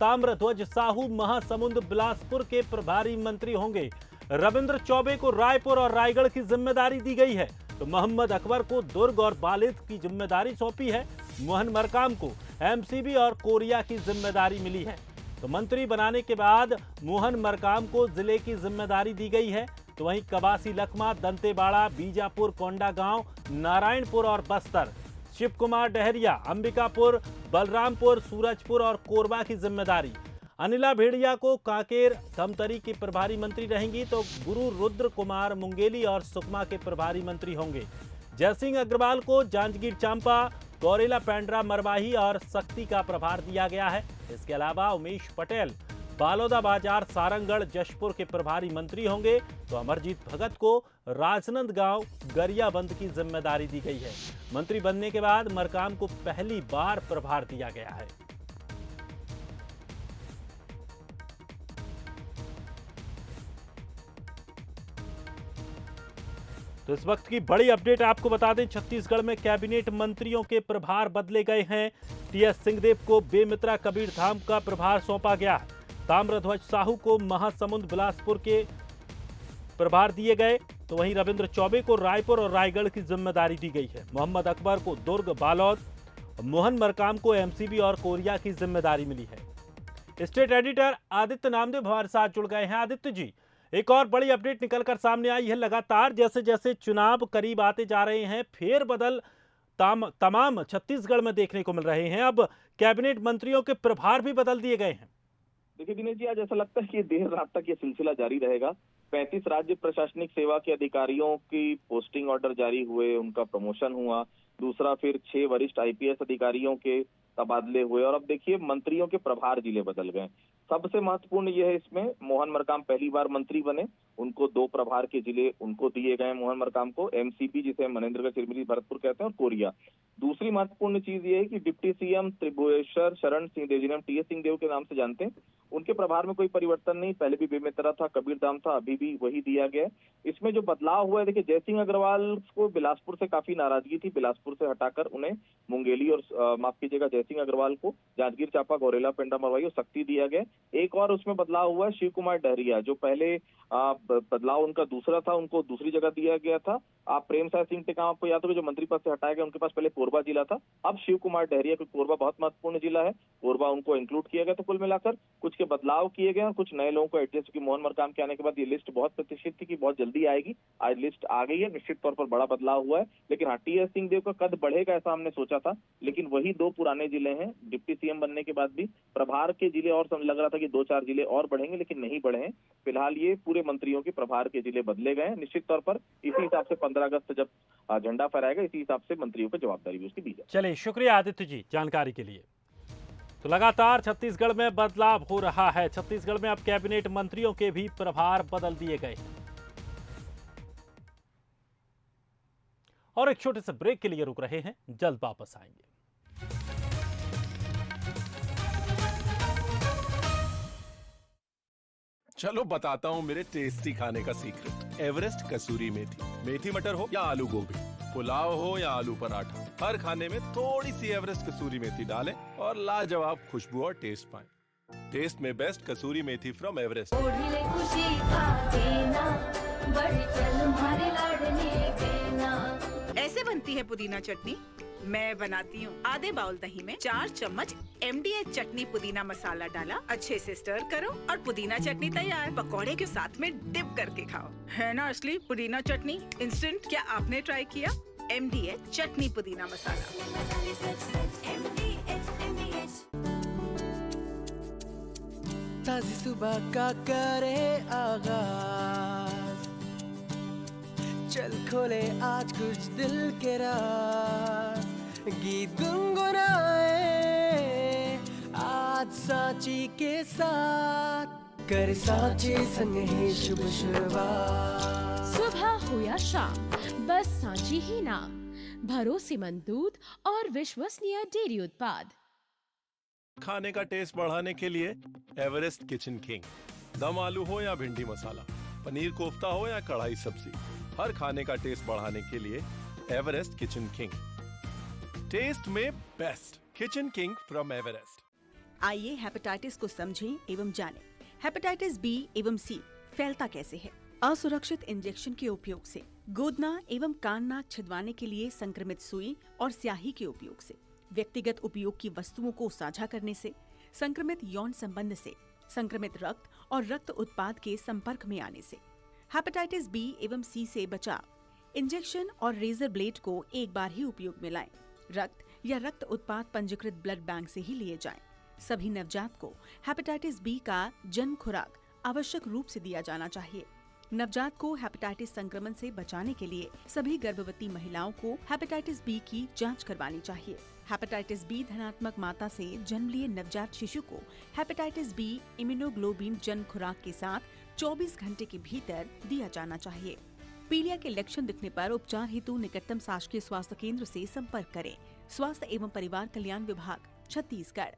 ताम्रध्वज साहू महासमुंद बिलासपुर के प्रभारी मंत्री होंगे। रविंद्र चौबे को रायपुर और रायगढ़ की जिम्मेदारी दी गई है, तो मोहम्मद अकबर को दुर्ग और बालेद की जिम्मेदारी सौंपी है। मोहन मरकाम को एमसीबी और कोरिया की जिम्मेदारी मिली है। तो मंत्री बनाने के बाद मोहन मरकाम को जिले की जिम्मेदारी दी गई है। तो वहीं कबासी, लखमा, दंतेवाड़ा, बीजापुर, कोंडागांव, नारायणपुर और बस्तर, शिव कुमार डहरिया, अंबिकापुर, बलरामपुर, सूरजपुर और कोरबा की जिम्मेदारी। अनिला भेड़िया को कांकेर, धमतरी की प्रभारी मंत्री रहेंगी, तो गुरु रुद्र कुमार मुंगेली और सुकमा के प्रभारी मंत्री होंगे। जयसिंह अग्रवाल को जांजगीर चांपा, गौरेला, पेंड्रा, मरवाही और सक्ती का प्रभार दिया गया है। इसके अलावा उमेश पटेल बालोदा बाजार, सारंगढ़, जशपुर के प्रभारी मंत्री होंगे। तो अमरजीत भगत को राजनांदगांव, गरियाबंद की जिम्मेदारी दी गई है। मंत्री बनने के बाद मरकाम को पहली बार प्रभार दिया गया है। तो इस वक्त की बड़ी अपडेट आपको बता दें, छत्तीसगढ़ में कैबिनेट मंत्रियों के प्रभार बदले गए हैं। टीएस सिंहदेव को बेमित्रा कबीरधाम का प्रभार सौंपा गया है। ताम्रध्वज साहू को महासमुंद बिलासपुर के प्रभार दिए गए, तो वहीं रविंद्र चौबे को रायपुर और रायगढ़ की जिम्मेदारी दी गई है। मोहम्मद अकबर को दुर्ग, बालोद, मोहन मरकाम को एमसीबी और कोरिया की जिम्मेदारी मिली है। स्टेट एडिटर आदित्य नामदेव हमारे साथ जुड़ गए हैं। आदित्य जी, एक और बड़ी अपडेट निकलकर सामने आई है। लगातार जैसे जैसे चुनाव करीब आते जा रहे हैं, फेरबदल तमाम छत्तीसगढ़ में देखने को मिल रहे हैं। अब कैबिनेट मंत्रियों के प्रभार भी बदल दिए गए हैं। देखिए दिनेश जी, आज ऐसा लगता है कि देर रात तक ये सिलसिला जारी रहेगा। 35 राज्य प्रशासनिक सेवा के अधिकारियों की पोस्टिंग ऑर्डर जारी हुए, उनका प्रमोशन हुआ। दूसरा, फिर 6 वरिष्ठ आईपीएस अधिकारियों के तबादले हुए और अब देखिए मंत्रियों के प्रभार जिले बदल गए। सबसे महत्वपूर्ण यह है इसमें, मोहन मरकाम पहली बार मंत्री बने, उनको 2 प्रभार के जिले उनको दिए गए। मोहन मरकाम को एमसीपी, जिसे मनेन्द्रगढ़, चिरमिरी, भरतपुर कहते हैं, और कोरिया। दूसरी महत्वपूर्ण चीज ये है कि डिप्टी सीएम त्रिभुवनेश्वर शरण सिंहदेव, जिन्हें हम टीएस सिंहदेव के नाम से जानते हैं, उनके प्रभार में कोई परिवर्तन नहीं। पहले भी बेमेतरा था, कबीरधाम था, अभी भी वही दिया गया है। इसमें जो बदलाव हुआ है, देखिए जयसिंह अग्रवाल को बिलासपुर से काफी नाराजगी थी, बिलासपुर से हटाकर उन्हें मुंगेली और माफ कीजिएगा जयसिंह अग्रवाल को जांजगीर चांपा, गौरेला, पेंड्रा, मरवाही और सक्ती दिया गया। एक और उसमें बदलाव हुआ है, शिव कुमार डहरिया, जो पहले बदलाव उनका दूसरा था, उनको दूसरी जगह दिया गया था। आप प्रेम साय सिंह टेकाम आपको याद होगा, जो मंत्री पद से हटाया गया, उनके पास पहले कोरबा जिला था। अब शिव कुमार डहरिया को, कोरबा बहुत महत्वपूर्ण जिला है, कोरबा उनको इंक्लूड किया गया। तो कुल मिलाकर कुछ के बदलाव किए गए और कुछ नए लोगों को एडजस्ट की। मोहन मरकाम के आने के बाद ये लिस्ट बहुत प्रतीक्षित थी कि बहुत जल्दी आएगी, आज लिस्ट आ गई है। निश्चित तौर पर बड़ा बदलाव हुआ है, लेकिन हाँ, टीएस सिंहदेव का कद बढ़ेगा ऐसा हमने सोचा था, लेकिन वही 2 पुराने जिले हैं। डिप्टी सीएम बनने के बाद भी प्रभार के जिले और लग रहा था कि 2-4 जिले और बढ़ेंगे, लेकिन नहीं बढ़े हैं। फिलहाल ये पूरे मंत्रियों के प्रभार के जिले बदले गए हैं। निश्चित तौर पर इसी हिसाब से 15 अगस्त जब झंडा फहराएगा, इसी हिसाब से मंत्रियों को जवाबदारी भी उसकी दी जाए। चलिए, शुक्रिया आदित्य जी जानकारी के लिए। तो लगातार छत्तीसगढ़ में बदलाव हो रहा है। छत्तीसगढ़ में अब कैबिनेट मंत्रियों के भी प्रभार बदल दिए गए हैं। और एक छोटे से ब्रेक के लिए रुक रहे हैं, जल्द वापस आएंगे। चलो बताता हूँ मेरे टेस्टी खाने का सीक्रेट। एवरेस्ट कसूरी मेथी, मेथी मटर हो या आलू गोभी, पुलाव हो या आलू पराठा, हर खाने में थोड़ी सी एवरेस्ट कसूरी मेथी डालें और लाजवाब खुशबू और टेस्ट पाएं। टेस्ट में best kasuri methi from Everest. ऐसे बनती है पुदीना चटनी। मैं बनाती हूँ आधे बाउल दही में 4 चम्मच MDH चटनी पुदीना मसाला डाला, अच्छे से स्टर करो और पुदीना चटनी तैयार। पकौड़े के साथ में डिप करके खाओ, है ना असली पुदीना चटनी इंस्टेंट। क्या आपने ट्राई किया? MDH चटनी पुदीना मसाला। ताजी सुबह का करे आगाज, चल खोले आज कुछ दिल के राज। गीत गुनगुनाए आज सांची के साथ, कर सांची संग ही शुभ शुरुआत। सुबह हो या शाम, बस सांची ही नाम। भरोसेमंद दूध और विश्वसनीय डेयरी उत्पाद। खाने का टेस्ट बढ़ाने के लिए एवरेस्ट किचन किंग। दम आलू हो या भिंडी मसाला, पनीर कोफ्ता हो या कढ़ाई सब्जी, हर खाने का टेस्ट बढ़ाने के लिए एवरेस्ट किचन किंग। टेस्ट में best, kitchen king from Everest. आइए हेपेटाइटिस को समझें एवं जानें। हेपेटाइटिस बी एवं सी फैलता कैसे है? असुरक्षित इंजेक्शन के उपयोग से, गोदना एवं कान नाक छिदवाने के लिए संक्रमित सुई और स्याही के उपयोग से, व्यक्तिगत उपयोग की वस्तुओं को साझा करने से, संक्रमित यौन संबंध से, संक्रमित रक्त और रक्त उत्पाद के संपर्क में आने से। हेपेटाइटिस बी एवं सी से बचाव, इंजेक्शन और रेजर ब्लेड को एक बार ही उपयोग में लाएं। रक्त या रक्त उत्पाद पंजीकृत ब्लड बैंक से ही लिए जाएं। सभी नवजात को हेपेटाइटिस बी का जन्म खुराक आवश्यक रूप से दिया जाना चाहिए। नवजात को हेपेटाइटिस संक्रमण से बचाने के लिए सभी गर्भवती महिलाओं को हेपेटाइटिस बी की जांच करवानी चाहिए। हेपेटाइटिस बी धनात्मक माता से जन्म लिए नवजात शिशु को हेपेटाइटिस बी इम्यूनोग्लोबिन जन्म खुराक के साथ 24 घंटे के भीतर दिया जाना चाहिए। पीलिया के लक्षण दिखने पर उपचार हेतु निकटतम शासकीय स्वास्थ्य केंद्र से संपर्क करें। स्वास्थ्य एवं परिवार कल्याण विभाग, छत्तीसगढ़।